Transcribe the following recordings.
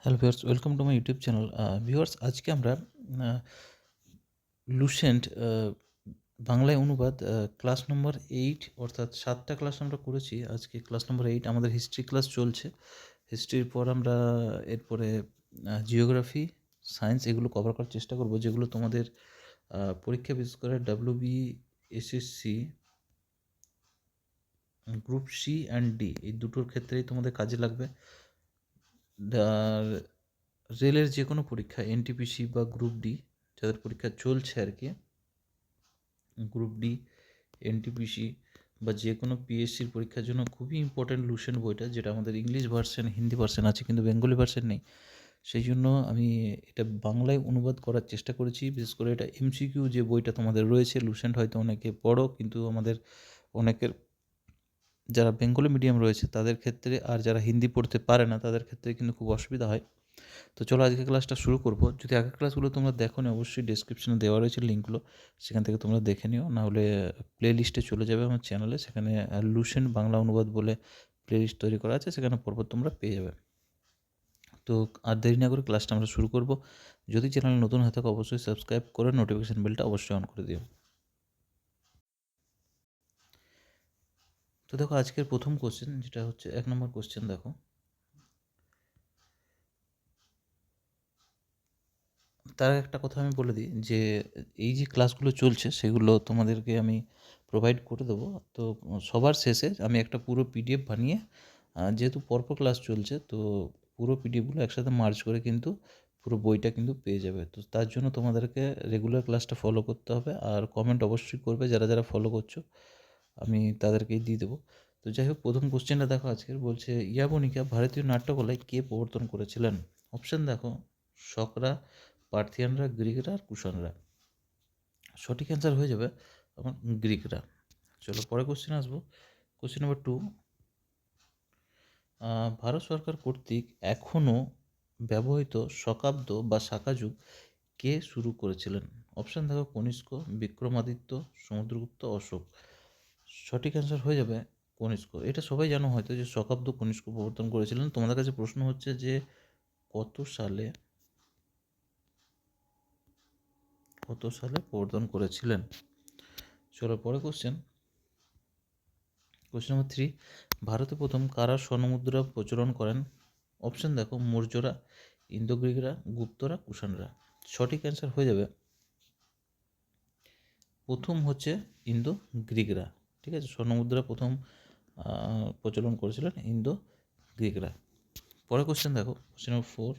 Hello viewers, welcome to my YouTube channel. Viewers, আজকে আমরা Lucent বাংলায় অনুবাদ ক্লাস নম্বর 8 অর্থাৎ 7টা ক্লাস আমরা করেছি। আজকে ক্লাস নম্বর 8 আমাদের হিস্ট্রি ক্লাস চলছে। হিস্ট্রির পর আমরা এরপরে জিওগ্রাফি, সায়েন্স এগুলো কভার করার চেষ্টা করব, যেগুলো তোমাদের পরীক্ষা বিশেষ করে WBSSC group C and D এই দুটোর ক্ষেত্রেই তোমাদের কাজে লাগবে। আর রেলের যে কোনো পরীক্ষা এনটিপিসি বা গ্রুপ ডি যাদের পরীক্ষা চলছে আর কি, গ্রুপ ডি, এনটিপিসি বা যে কোনো পিএসসির পরীক্ষার জন্য খুবই ইম্পর্ট্যান্ট লুসেন্ট বইটা, যেটা আমাদের ইংলিশ ভার্সন, হিন্দি ভার্সন আছে কিন্তু বেঙ্গলি ভার্সন নেই। সেই জন্য আমি এটা বাংলায় অনুবাদ করার চেষ্টা করেছি। বিশেষ করে এটা এমসিকিউ যে বইটা তোমাদের রয়েছে লুসেন্ট, হয়তো অনেকে পড়ো, কিন্তু আমাদের অনেকের যারা বেঙ্গলি মিডিয়াম রয়েছে তাদের ক্ষেত্রে, আর যারা হিন্দি পড়তে পারে না তাদের ক্ষেত্রে কিন্তু খুব অসুবিধা হয়। তো চলো আজকে ক্লাসটা শুরু করব। যদি আগের ক্লাসগুলো তোমরা দেখো নি, অবশ্যই ডেসক্রিপশনে দেওয়া রয়েছে লিঙ্কগুলো, সেখান থেকে তোমরা দেখে নিও। নাহলে প্লে লিস্টে চলে যাবে আমার চ্যানেলে, সেখানে লুসেন্ট বাংলা অনুবাদ বলে প্লে লিস্ট তৈরি করা আছে, সেখানে পরপর তোমরা পেয়ে যাবে। তো আর দেরি না করে ক্লাসটা আমরা শুরু করব। যদি চ্যানেল নতুন হয়ে থাকে অবশ্যই সাবস্ক্রাইব করে নোটিফিকেশান বেলটা অবশ্যই অন করে দিও। তো দেখো আজকের প্রথম কোশ্চেন, যেটা হচ্ছে 1 নম্বর কোশ্চেন। দেখো, তার একটা কথা আমি বলে দিই যে এই যে ক্লাসগুলো চলছে সেগুলো তোমাদেরকে আমি প্রোভাইড করে দেবো। তো সবার শেষে আমি একটা পুরো পিডিএফ বানিয়ে, যেহেতু পরপর ক্লাস চলছে তো পুরো পিডিএফগুলো একসাথে মার্জ করে কিন্তু পুরো বইটা কিন্তু পেয়ে যাবে। তো তার জন্য তোমাদেরকে রেগুলার ক্লাসটা ফলো করতে হবে, আর কমেন্ট অবশ্যই করবে যারা যারা ফলো করছো, আমি তাদেরকেই দিয়ে দেবো। তো যাই হোক, প্রথম কোশ্চেনটা দেখো আজকের, বলছে ইয়াবনিকা ভারতীয় নাট্যকলায় কে প্রবর্তন করেছিলেন? অপশান দেখো, শকরা, পার্থিয়ানরা, গ্রিকরা আর কুষাণরা। সঠিক অ্যান্সার হয়ে যাবে আমার গ্রিকরা। চলো পরে কোশ্চেন আসবো। কোশ্চেন নাম্বার 2, ভারত সরকার কর্তৃক এখনও ব্যবহৃত শকাব্দ বা শাকা যুগ কে শুরু করেছিলেন? অপশান দেখো, কনিষ্ক, বিক্রমাদিত্য, সমুদ্রগুপ্ত, অশোক। সঠিক অ্যান্সার হয়ে যাবে কনিষ্ক। এটা সবাই জানো হয়তো যে শকাব্দ কনিষ্ক প্রবর্তন করেছিলেন। তোমাদের কাছে প্রশ্ন হচ্ছে যে কত সালে প্রবর্তন করেছিলেন। চলো পরে কোশ্চেন নম্বর 3, ভারতে প্রথম কারা স্বর্ণমুদ্রা প্রচলন করেন? অপশান দেখো, মৌর্যরা, ইন্দো গ্রিকরা, গুপ্তরা, কুষাণরা। সঠিক অ্যান্সার হয়ে যাবে প্রথম হচ্ছে ইন্দো গ্রিকরা। ঠিক আছে, স্বর্ণমুদ্রা প্রথম প্রচলন করেছিলেন ইন্দো গ্রিকরা। পরে কোশ্চেন দেখো, কোশ্চেন নম্বর 4,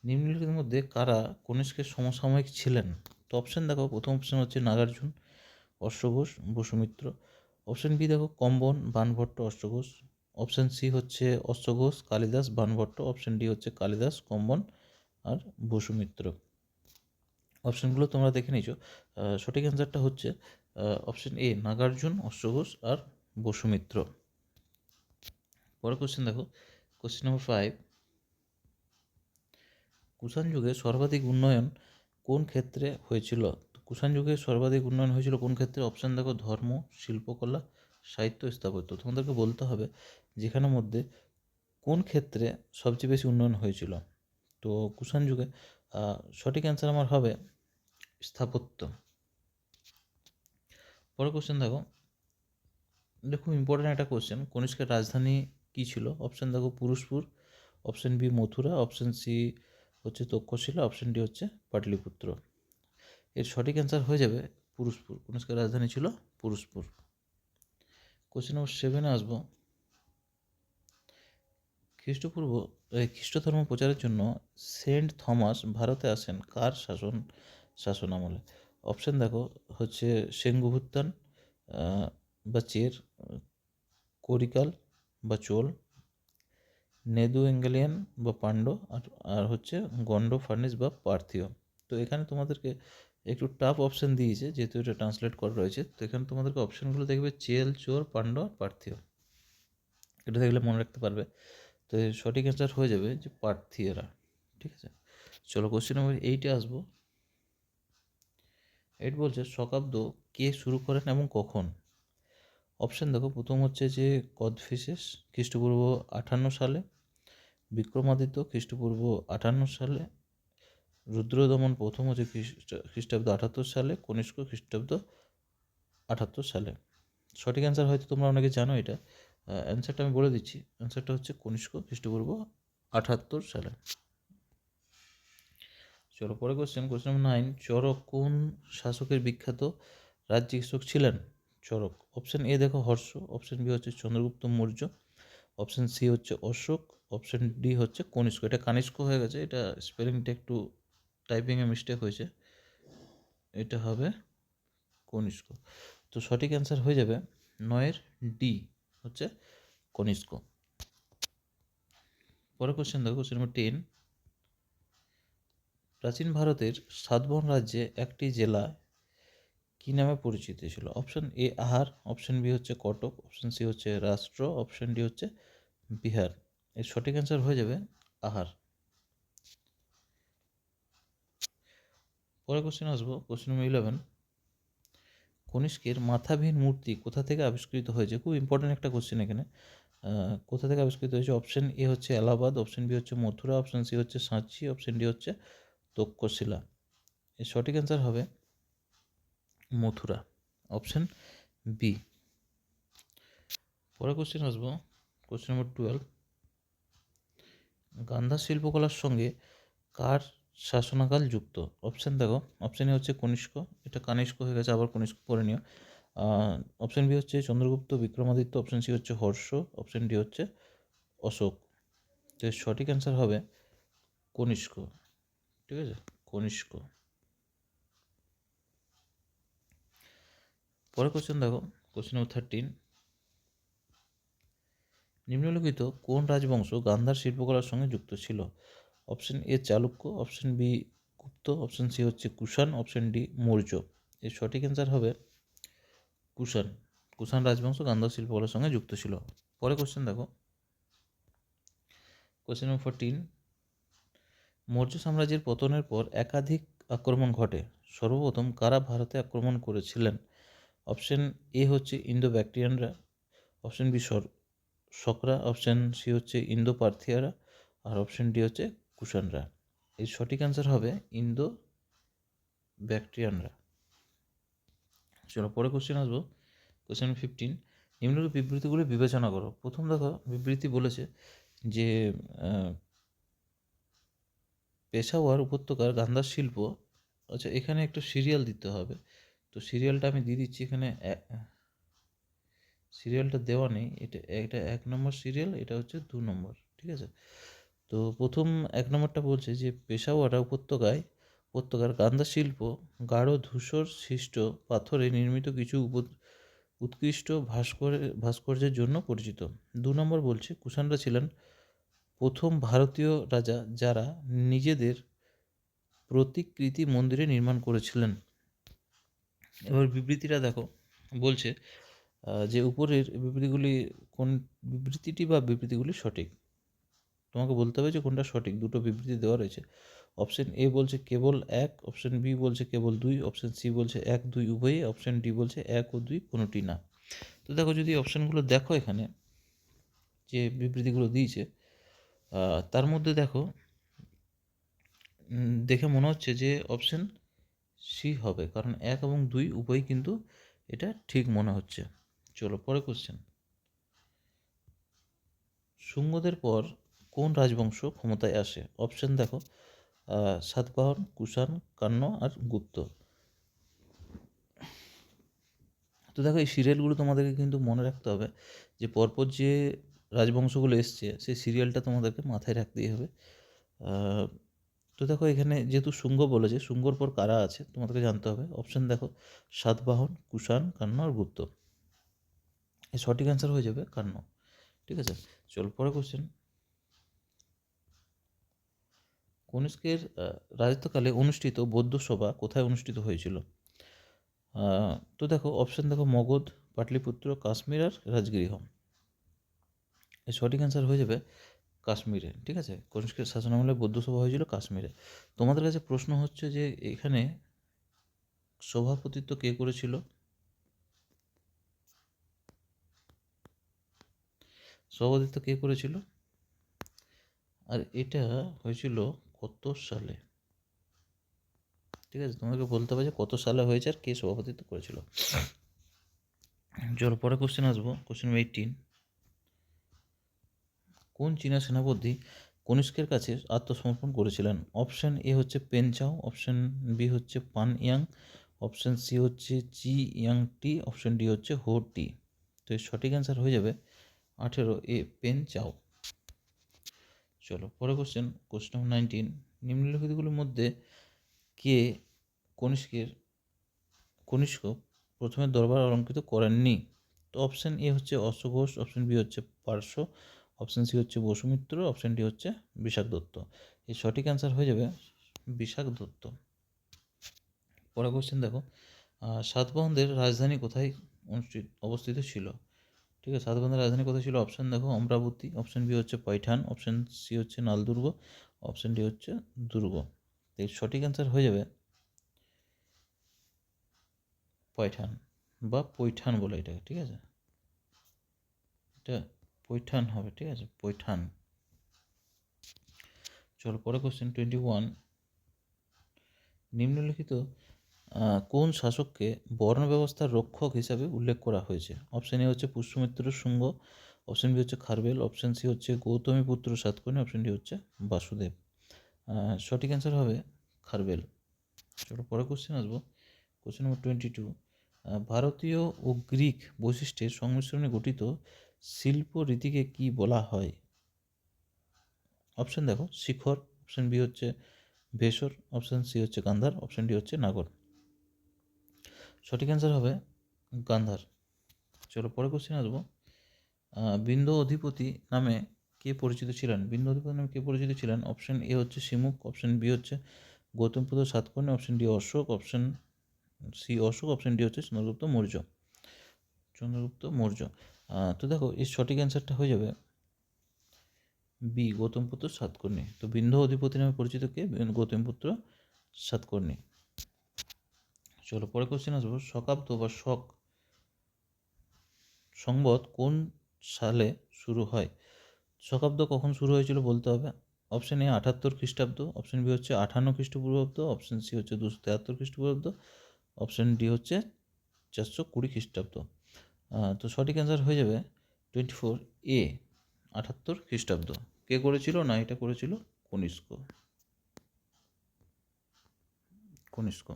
নিম্নলিখিতের মধ্যে কারা কনিষ্কের সমসাময়িক ছিলেন? তো অপশান দেখো, প্রথম অপশান হচ্ছে নাগার্জুন, অশ্বঘোষ, বসুমিত্র। অপশান বি দেখো, কম্বন, বাণভট্ট, অশ্বঘোষ। অপশান সি হচ্ছে অশ্বঘোষ, কালিদাস, বাণভট্ট। অপশান ডি হচ্ছে কালিদাস, কম্বন আর বসুমিত্র। অপশানগুলো তোমরা দেখে নিয়েছো। সঠিক অ্যান্সারটা হচ্ছে অপশান এ, নাগার্জুন, অশ্বঘোষ আর বসুমিত্র। পরের কোশ্চেন দেখো, কোশ্চেন নম্বর 5, কুষাণ যুগে সর্বাধিক উন্নয়ন কোন ক্ষেত্রে হয়েছিল? কুষাণ যুগে সর্বাধিক উন্নয়ন হয়েছিল কোন ক্ষেত্রে? অপশান দেখো, ধর্ম, শিল্পকলা, সাহিত্য, স্থাপত্য। তোমাদেরকে বলতে হবে যেখানের মধ্যে কোন ক্ষেত্রে সবচেয়ে বেশি উন্নয়ন হয়েছিল। তো কুষাণ যুগে সঠিক অ্যান্সার আমার হবে স্থাপত্য। পরের কোশ্চেন দেখো, খুব ইম্পর্ট্যান্ট একটা কোশ্চেন, কনিষ্কের রাজধানী কী ছিল? অপশান দেখো, Purushpur. Option B, Mathura. Option C হচ্ছে তক্ষশিলা। অপশান ডি হচ্ছে পাটলিপুত্র। এর সঠিক অ্যান্সার হয়ে যাবে পুরুষপুর। কনিষ্কের রাজধানী ছিল পুরুষপুর। কোশ্চেন নম্বর 7 আসবো। খ্রিস্ট ধর্ম প্রচারের জন্য সেন্ট থমাস ভারতে আসেন কার শাসন আমলে? অপশান দেখো হচ্ছে সেঙ্গুভুত্তান বা চের, করিকাল বা চোল, নেদু এঙ্গেলিয়ান বা পাণ্ড, আর হচ্ছে গন্ড ফার্নিস বা পার্থীয়। তো এখানে তোমাদেরকে একটু টাফ অপশান দিয়েছে, যেহেতু এটা ট্রান্সলেট করা রয়েছে। তো এখানে তোমাদেরকে অপশানগুলো দেখবে চেল, চোর, পাণ্ড আর পার্থীয়। এটা দেখলে মনে রাখতে পারবে। তো সঠিক অ্যান্সার হয়ে যাবে যে পার্থীয়রা। ঠিক আছে, চলো কোশ্চেন নম্বর 8 আসবো। 8 বলছে শকাব্দ কে শুরু করেন এবং কখন? অপশান দেখো, প্রথম হচ্ছে যে কদফিসেস খ্রিস্টপূর্ব 58 সালে, বিক্রমাদিত্য খ্রিস্টপূর্ব 58 সালে, রুদ্রদমন প্রথম হচ্ছে খ্রিস্টাব্দ 78 সালে, কনিষ্ক খ্রিস্টাব্দ 78 সালে। সঠিক অ্যান্সার হয়তো তোমরা অনেকে জানো এটা, অ্যান্সারটা আমি বলে দিচ্ছি। অ্যান্সারটা হচ্ছে কনিষ্ক খ্রিস্টপূর্ব 78 সালে। চলো পরে কোশ্চেন নম্বর 9, চরক কোন শাসকের বিখ্যাত রাজ্যাভিষেক ছিলেন? চরক। অপশান এ দেখো হর্ষ, অপশান বি হচ্ছে চন্দ্রগুপ্ত মৌর্য, অপশান সি হচ্ছে অশোক, অপশান ডি হচ্ছে কনিষ্ক। এটা কানিষ্ক হয়ে গেছে, এটা স্পেলিংটা একটু টাইপিংয়ে মিস্টেক হয়েছে, এটা হবে কনিষ্ক। তো সঠিক অ্যান্সার হয়ে যাবে 9-এর ডি, হচ্ছে কনিষ্ক। পরের কোশ্চেন দেখো, কোশ্চেন নম্বর 10, প্রাচীন ভারতের সাতবাহন রাজ্যে একটি জেলা কী নামে পরিচিত ছিল? অপশান এ আহার, অপশান বি হচ্ছে কটক, অপশান সি হচ্ছে রাষ্ট্র, অপশান ডি হচ্ছে বিহার। এর সঠিক অ্যান্সার হয়ে যাবে আহার। পরে কোশ্চেন আসবো, কোশ্চেন নম্বর 11, কনিষ্কের মাথাবিহীন মূর্তি কোথা থেকে আবিষ্কৃত হয়েছে? খুব ইম্পর্টেন্ট একটা কোশ্চেন এখানে। কোথা থেকে আবিষ্কৃত হয়েছে? অপশান এ হচ্ছে এলাহাবাদ, অপশান বি হচ্ছে মথুরা, অপশান সি হচ্ছে সাঁচি, অপশান ডি হচ্ছে তক্ষশিলা। এর সঠিক অ্যান্সার হবে মথুরা, অপশান বি। পরের কোশ্চেন আসবো, কোশ্চেন নম্বর 12, গান্ধার শিল্পকলার সঙ্গে কার শাসনকাল যুক্ত? অপশান দেখো, অপশান এ হচ্ছে কনিষ্ক, এটা কানিষ্ক হয়ে গেছে, আবার কনিষ্ক পড়ে নিও। অপশান বি হচ্ছে চন্দ্রগুপ্ত বিক্রমাদিত্য, অপশান সি হচ্ছে হর্ষ, অপশান ডি হচ্ছে অশোক। তো সঠিক অ্যান্সার হবে কনিষ্ক, ঠিক আছে, কনিষ্ক। পরের কোশ্চেন দেখো, কোশ্চেন নম্বর 13, নিম্নলিখিত কোন রাজবংশ গান্ধার শিল্পকলার সঙ্গে যুক্ত ছিল? Option A Chalukya, option B Gupta, option C হচ্ছে কুষাণ, অপশান ডি মৌর্য। এর সঠিক অ্যান্সার হবে কুষাণ। কুষাণ রাজবংশ গান্ধার শিল্পকলার সঙ্গে যুক্ত ছিল। পরে কোশ্চেন দেখো, কোশ্চেন নম্বর 14, মৌর্য সাম্রাজ্যের পতনের পর একাধিক আক্রমণ ঘটে, সর্বপ্রথম কারা ভারতে আক্রমণ করেছিলেন? অপশান এ হচ্ছে ইন্দো ব্যাকট্রিয়ানরা, অপশান বি শকরা, অপশান সি হচ্ছে ইন্দো পার্থিয়ারা, আর অপশান ডি হচ্ছে কুষাণরা। এর সঠিক অ্যান্সার হবে ইন্দো ব্যাকট্রিয়ানরা। চলো পরে কোশ্চেন আসবো, কোশ্চেন 15, নিম্নরূপ বিবৃতিগুলি বিবেচনা করো। প্রথম দেখো বিবৃতি বলেছে যে পেশাওয়ার উপত্যকার গান্ধার শিল্প, আচ্ছা এখানে একটা সিরিয়াল দিতে হবে, তো সিরিয়ালটা আমি দিয়ে দিচ্ছি এখানে। সিরিয়ালটা দেওয়া নেই, এটা এটা 1 নম্বর সিরিয়াল, এটা হচ্ছে 2 নম্বর, ঠিক আছে। তো প্রথম 1 নম্বরটা বলছে যে পেশাওয়ার উপত্যকার গান্ধা শিল্প গাঢ় ধূসর সৃষ্ট পাথরে নির্মিত কিছু উৎকৃষ্ট ভাস্কর্যের জন্য পরিচিত। 2 নম্বর বলছে কুষাণরা ছিলেন প্রথম ভারতীয় রাজা যারা নিজেদের প্রতিকৃতি মন্দিরে নির্মাণ করেছিলেন। এবার বিবৃতিটা দেখো, বলছে যে উপরের বিবৃতিগুলি কোন বিবৃতিটি বা বিবৃতিগুলি সঠিক? তোমাকে বলতে হবে যে কোনটা সঠিক। দুটো বিবৃতি দেওয়া রয়েছে। অপশান এ বলছে কেবল 1, অপশান বি বলছে কেবল 2, অপশান সি বলছে 1, 2 উভয়ই, অপশান ডি বলছে 1 ও 2 কোনোটি না। তো দেখো যদি অপশানগুলো দেখো এখানে যে বিবৃতিগুলো দিয়েছে, তার মধ্যে দেখো দেখে মনে হচ্ছে যে অপশান সি হবে, কারণ 1 এবং 2 উভয়ই কিন্তু এটা ঠিক মনে হচ্ছে। চলো পরে কোশ্চেন, শুঙ্গদের পর কোন রাজবংশ ক্ষমতায় আসে? অপশান দেখো, সাতবাহন, কুষাণ, কান্য আর গুপ্ত। তো দেখো এই সিরিয়ালগুলো তোমাদেরকে কিন্তু মনে রাখতে হবে, যে পরপর যে রাজবংশগুলো এসছে সেই সিরিয়ালটা তোমাদেরকে মাথায় রাখতেই হবে। তো দেখো এখানে যেহেতু শুঙ্গ বলেছে, শুঙ্গর পর কারা আছে তোমাদেরকে জানতে হবে। অপশান দেখো, সাতবাহন, কুষাণ, কান্য আর গুপ্ত। এই সঠিক অ্যান্সার হয়ে যাবে কান্য, ঠিক আছে। চল পরে কোশ্চেন, কনিষ্কের রাজত্বকালে অনুষ্ঠিত বৌদ্ধ সভা কোথায় অনুষ্ঠিত হয়েছিল? তো দেখো অপশান দেখো, মগধ, পাটলিপুত্র, কাশ্মীর আর রাজগৃহ। এর সঠিক অ্যান্সার হয়ে যাবে কাশ্মীরে, ঠিক আছে। কনিষ্কের শাসনামলে বৌদ্ধ সভা হয়েছিল কাশ্মীরে। তোমাদের কাছে প্রশ্ন হচ্ছে যে এখানে সভাপতিত্ব কে করেছিল? সভাপতিত্ব কে করেছিল? আর এটা হয়েছিল কত সালে? ঠিক আছে, তোমাকে বলতে হবে যে কত সালে হয়েছে আর কে সভাপতিত্ব করেছিল। চলো পরে কোশ্চেন আসবো, কোশ্চেন 18। কোন চীনা সেনাপতি কনিষ্কের কাছে আত্মসমর্পণ করেছিলেন? অপশন এ হচ্ছে পেন চাও, অপশন বি হচ্ছে পান ইয়াং, অপশন সি হচ্ছে চি ইয়াং টি, অপশন ডি হচ্ছে হো টি। তো এর সঠিক অ্যান্সার হয়ে যাবে 18 এ পেন চাও। চলো পরে কোশ্চেন, কোশ্চেন নম্বর 19। নিম্নলিখিতগুলির মধ্যে কে কনিষ্ক প্রথমে দরবার অলঙ্কৃত করেননি? তো অপশন এ হচ্ছে অশ্বঘোষ, অপশন বি হচ্ছে পার্শ্ব, অপশন সি হচ্ছে বসুমিত্র, অপশন ডি হচ্ছে বিশাখ দত্ত। এর সঠিক অ্যান্সার হয়ে যাবে বিশাখ দত্ত। পরের কোশ্চেন দেখো, সাতবাহনদের রাজধানী কোথায় অবস্থিত ছিল? ঠিক আছে, সাতবাহনদের রাজধানী কোথায় ছিল? অপশন দেখো অমরাবতী, অপশন বি হচ্ছে পৈঠান, অপশন সি হচ্ছে নালদুর্গ, অপশন ডি হচ্ছে দুর্গ। এর সঠিক অ্যান্সার হয়ে যাবে পৈঠান বা পৈঠান বলে এটাকে। ঠিক আছে, এটা পৈঠান হবে। ঠিক আছে, পৈঠান। চলো পরে কোশ্চেন 21। নিম্নলিখিত কোন শাসককে বর্ণ ব্যবস্থার রক্ষক হিসাবে উল্লেখ করা হয়েছে? অপশন এ হচ্ছে পুষ্যমিত্র শুঙ্গ, অপশন বি হচ্ছে খারবেল, অপশন সি হচ্ছে গৌতমীপুত্র সাতকর্ণী, অপশন ডি হচ্ছে বাসুদেব। সঠিক অ্যান্সার হবে খারবেল। চলো পরে কোশ্চেন আসবো, কোশ্চেন নম্বর 22। ভারতীয় ও গ্রিক বৈশিষ্ট্যের সংমিশ্রণে গঠিত শিল্প রীতিকে কি বলা হয়? অপশন দেখো শিখর, অপশন বি হচ্ছে ভেষর, অপশন সি হচ্ছে গান্ধার, অপশন ডি হচ্ছে নাগর। সঠিক অ্যান্সার হবে গান্ধার। চলো পরে কোশ্চেন আসবো, বিন্ধ্য অধিপতি নামে কে পরিচিত ছিলেন? বিন্ধ্য অধিপতি নামে কে পরিচিত ছিলেন? অপশন এ হচ্ছে শিমুক, অপশন বি হচ্ছে Gautamiputra Satakarni, option D Ashoka, option C Ashoka, option D হচ্ছে চন্দ্রগুপ্ত মৌর্য। চন্দ্রগুপ্ত মৌর্য। তো দেখো এর সঠিক অ্যান্সারটা হয়ে যাবে বি গৌতমপুত্র সাতকর্ণী। তো বিন্ধ্য অধিপতি নামে পরিচিত কে? গৌতমপুত্র সাতকর্ণী। চলো পরে কোশ্চেন আসবো, শকাব্দ বা শক সংবত কোন সালে শুরু হয়? শকাব্দ কখন শুরু হয়েছিল বলতে হবে। অপশন এ 78 খ্রিস্টাব্দ, অপশন বি হচ্ছে 58 খ্রিস্টপূর্বাব্দ, অপশন সি হচ্ছে 273 খ্রিস্টপূর্বাব্দ, অপশন ডি হচ্ছে 420 খ্রিস্টাব্দ। তো সঠিক অ্যান্সার হয়ে যাবে 24 এ 78 খ্রিস্টাব্দ। কে করেছিল? না, এটা করেছিল কনিষ্ক। কনিষ্ক।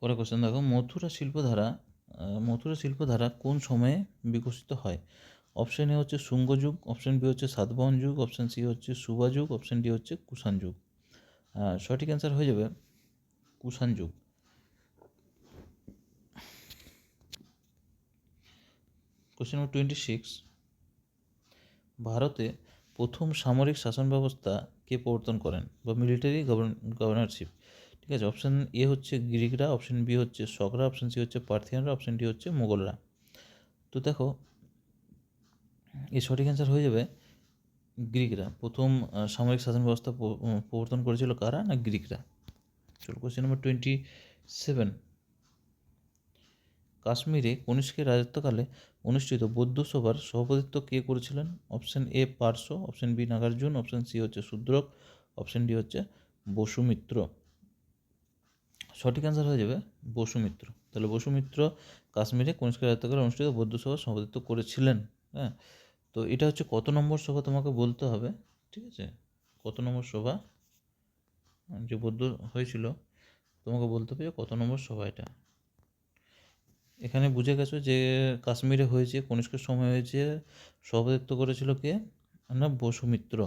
পরে কোশ্চেন দেখো, মথুরা শিল্পধারা কোন সময়ে বিকশিত হয়? অপশন এ হচ্ছে শুঙ্গ যুগ, অপশন বি হচ্ছে সাতবাহন যুগ, অপশন সি হচ্ছে সুবা যুগ, অপশন ডি হচ্ছে কুষাণ যুগ। সঠিক অ্যান্সার হয়ে যাবে কুষাণ যুগ। Question number 26। ভারতে প্রথম সামরিক শাসন ব্যবস্থা কে প্রবর্তন করেন বা মিলিটারি গভর্নরশিপ? ঠিক আছে, অপশন এ হচ্ছে গ্রিকরা, অপশন বি হচ্ছে শকরা, অপশন সি হচ্ছে পার্থিয়ানরা, অপশন ডি হচ্ছে মুঘলরা। তো দেখো এর সঠিক অ্যান্সার হয়ে যাবে গ্রিকরা। প্রথম সামরিক শাসন ব্যবস্থা প্রবর্তন করেছিল কারা? না, গ্রিকরা। চলো কোশ্চেন নম্বর 27। কাশ্মীরে কনিষ্কের রাজত্বকালে অনুষ্ঠিত বৌদ্ধ সভার সভাপতিত্ব কে করেছিলেন? Option A Parshva, option B Nagarjuna, option C হচ্ছে শূদ্রক, অপশন ডি হচ্ছে বসুমিত্র। সঠিক অ্যান্সার হয়ে যাবে বসুমিত্র। তাহলে বসুমিত্র কাশ্মীরে কনিষ্কের রাজত্বকালে অনুষ্ঠিত বৌদ্ধ সভার সভাপতিত্ব করেছিলেন। হ্যাঁ, তো এটা হচ্ছে কত নম্বর সভা তোমাকে বলতে হবে। ঠিক আছে, কত নম্বর সভা যে বৌদ্ধ হয়েছিল তোমাকে বলতে হবে যে কত নম্বর সভা এটা। এখানে বুঝে গেছো যে কাশ্মীরে হয়েছে, কনিষ্কের সময় হয়েছে, সভাপতিত্ব করেছিল কে? না, বসুমিত্র।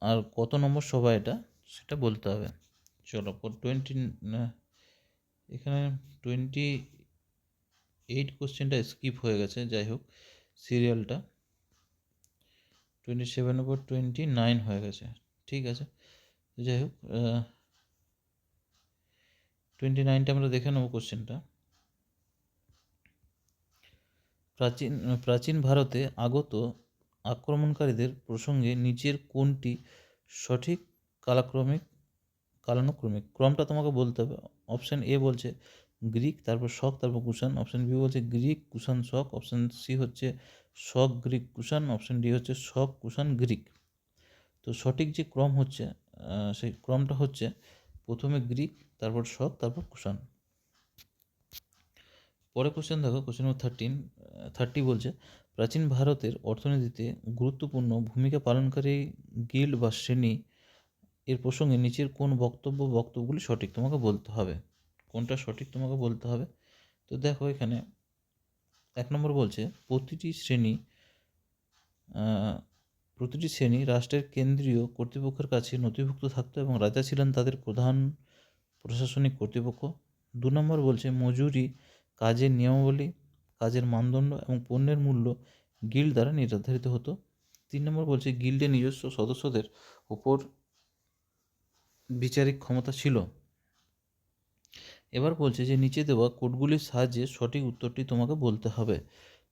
আর কত নম্বর সভা এটা সেটা বলতে হবে। চলো 20, এখানে 28 কোশ্চেনটা স্কিপ হয়ে গেছে, যাই হোক সিরিয়ালটা 27 উপর 29 হয়ে গেছে। ঠিক আছে, যাই হোক 29টা আমরা দেখে নেবো কোশ্চেনটা। প্রাচীন ভারতে আগত আক্রমণকারীদের প্রসঙ্গে নিচের কোনটি সঠিক কালানুক্রমিক? ক্রমটা তোমাকে বলতে হবে। অপশান এ বলছে গ্রিক, তারপর শক, তারপর কুষাণ। অপশান বি বলছে গ্রিক, কুষাণ, শক। অপশান সি হচ্ছে শক, গ্রিক, কুষাণ। অপশান ডি হচ্ছে শক, কুষাণ, গ্রিক। তো সঠিক যে ক্রম হচ্ছে সেই ক্রমটা হচ্ছে প্রথমে গ্রিক, তারপর শক, তারপর কুষাণ। পরে কোশ্চেন দেখো, কোশ্চেন নম্বর 30 বলছে প্রাচীন ভারতের অর্থনীতিতে গুরুত্বপূর্ণ ভূমিকা পালনকারী গিল্ড বা শ্রেণী এর প্রসঙ্গে নিচের কোন বক্তব্যগুলি সঠিক তোমাকে বলতে হবে। কোনটা সঠিক তোমাকে বলতে হবে। তো দেখো এখানে 1 নম্বর বলছে প্রতিটি শ্রেণী রাষ্ট্রের কেন্দ্রীয় কর্তৃপক্ষের কাছে নথিভুক্ত থাকতো এবং রাজা ছিলেন তাদের প্রধান প্রশাসনিক কর্তৃপক্ষ। 2 নম্বর বলছে মজুরি, কাজের নিয়মাবলী, কাজের মানদণ্ড এবং পণ্যের মূল্য গিল্ড দ্বারা নির্ধারিত হতো। 3 নম্বর বলছে গিল্ডের নিজস্ব সদস্যদের উপর বিচারিক ক্ষমতা ছিল। এবার বলছে যে নিচে দেওয়া কোডগুলির সাহায্যে সঠিক উত্তরটি তোমাকে বলতে হবে।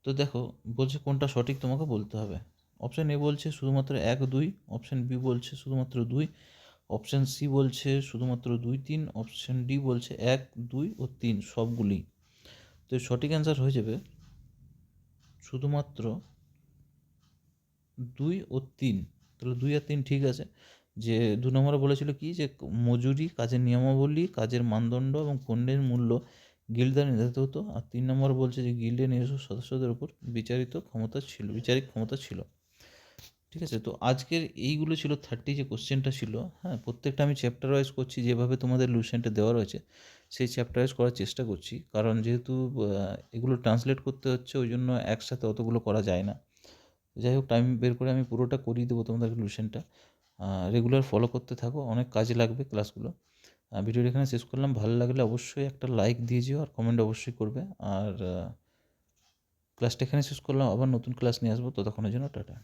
তো দেখো বলছে কোনটা সঠিক তোমাকে বলতে হবে। অপশান এ বলছে শুধুমাত্র 1, 2। অপশান বি বলছে শুধুমাত্র 2। অপশান সি বলছে শুধুমাত্র 2, 3। অপশান ডি বলছে 1, 2 ও 3 সবগুলি। তো সঠিক অ্যান্সার হয়ে যাবে শুধুমাত্র 2 ও 3। তাহলে 2 আর 3 ঠিক আছে। যে 2 নম্বরে বলেছিল কি যে মজুরি, কাজের নিয়মাবলী, কাজের মানদণ্ড এবং পণ্যের মূল্য গিল্ড দ্বারা নির্ধারিত হতো। আর 3 নম্বর বলছে যে গিল্ডের নিজস্ব সদস্যদের উপর বিচারিক ক্ষমতা ছিল। ঠিক আছে। তো আজকের এইগুলো ছিল 30 যে কোশ্চেনটা ছিল। হ্যাঁ, প্রত্যেকটা আমি চ্যাপ্টার ওয়াইজ করছি, যেভাবে তোমাদের লুসেন্টে দেওয়া রয়েছে সেই চ্যাপ্টার ওয়াইজ করার চেষ্টা করছি, কারণ যেহেতু এগুলো ট্রান্সলেট করতে হচ্ছে ওই জন্য একসাথে অতগুলো করা যায় না। যাই হোক, টাইম বের করে আমি পুরোটা করিয়ে দেবো তোমাদের লুসেন্টটা। রেগুলার ফলো করতে থাকো, অনেক কাজে লাগবে ক্লাসগুলো। ভিডিওটা এখানে শেষ করলাম। ভালো লাগলে অবশ্যই একটা লাইক দিয়ে যেও আর কমেন্ট অবশ্যই করবে। আর ক্লাসটা এখানে শেষ করলাম, আবার নতুন ক্লাস নিয়ে আসবো। ততক্ষণের জন্য টাটা।